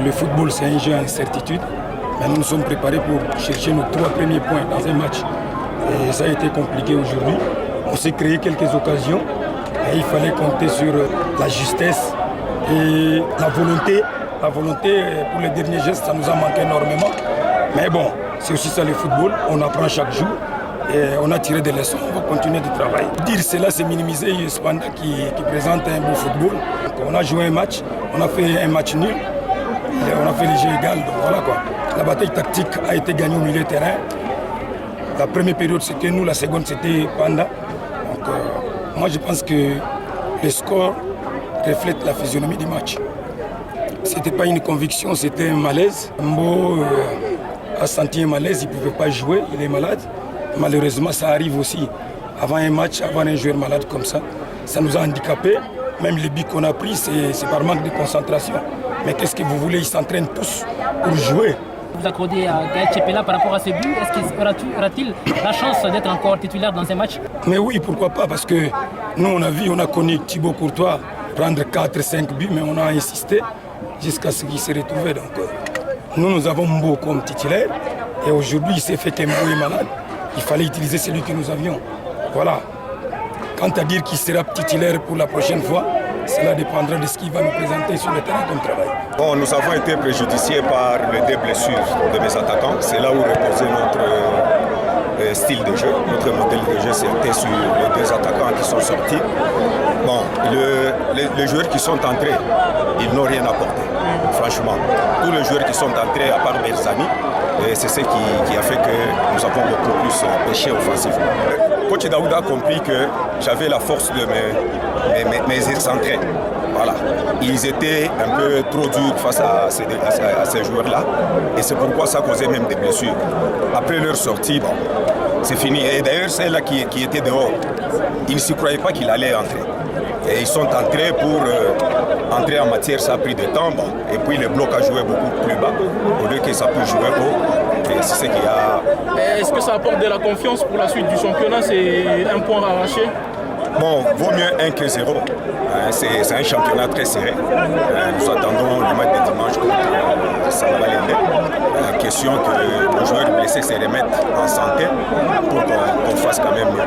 Le football, c'est un jeu à incertitude, mais nous nous sommes préparés pour chercher nos 3 premiers points dans un match. Et ça a été compliqué aujourd'hui. On s'est créé quelques occasions et il fallait compter sur la justesse et la volonté. La volonté pour les derniers gestes, ça nous a manqué énormément. Mais bon, c'est aussi ça le football, on apprend chaque jour. Et on a tiré des leçons, on va continuer de travailler. Dire cela, c'est minimiser Spanda qui présente un beau football. Donc, on a joué un match, on a fait un match nul, et on a fait les jeux égaux, donc voilà quoi. La bataille tactique a été gagnée au milieu de terrain. La première période c'était nous, la seconde c'était Panda. Donc moi je pense que le score reflète la physionomie du match. C'était pas une conviction, c'était un malaise. Mbo a senti un malaise, il ne pouvait pas jouer, il est malade. Malheureusement, ça arrive aussi. Avant un match, avoir un joueur malade comme ça, ça nous a handicapés. Même les buts qu'on a pris, c'est par manque de concentration. Mais qu'est-ce que vous voulez, ils s'entraînent tous pour jouer. Vous accordez à Gaël Tchepela par rapport à ses buts. Est-ce qu'il aura-t-il la chance d'être encore titulaire dans ces matchs? Mais oui, pourquoi pas, parce que nous, on a connu Thibaut Courtois prendre 4-5 buts, mais on a insisté jusqu'à ce qu'il se retrouve. Donc, nous avons Mbo comme titulaire. Et aujourd'hui, il s'est fait qu'Mbo est malade. Il fallait utiliser celui que nous avions. Voilà. Quant à dire qu'il sera titulaire pour la prochaine fois, cela dépendra de ce qu'il va nous présenter sur le terrain comme travail. Bon, nous avons été préjudiciés par les deux blessures de mes attaquants. C'est là où reposait notre style de jeu. Notre modèle de jeu, c'était sur les deux attaquants qui sont sortis. Bon, les joueurs qui sont entrés, ils n'ont rien apporté. Franchement, tous les joueurs qui sont entrés, à part Berzani, c'est ce qui a fait que nous avons beaucoup plus pêché offensivement. Coach Daouda a compris que j'avais la force de mes excentrés. Voilà. Ils étaient un peu trop durs face à ces joueurs-là. Et c'est pourquoi ça causait même des blessures. Après leur sortie, bon, c'est fini. Et d'ailleurs, celle-là qui était dehors, ils ne s'y croyaient pas qu'il allait entrer. Et ils sont entrés pour entrer en matière, ça a pris du temps. Bon. Et puis le bloc a joué beaucoup plus bas, au lieu que ça puisse jouer haut. Et c'est ce qu'il y a. Est-ce que ça apporte de la confiance pour la suite du championnat? C'est un point arraché? Bon, vaut mieux 1 que 0. C'est un championnat très serré. Nous attendons le match de dimanche contre Samabalende. Question que nos joueurs blessés se remettent en santé pour qu'on fasse quand même mieux.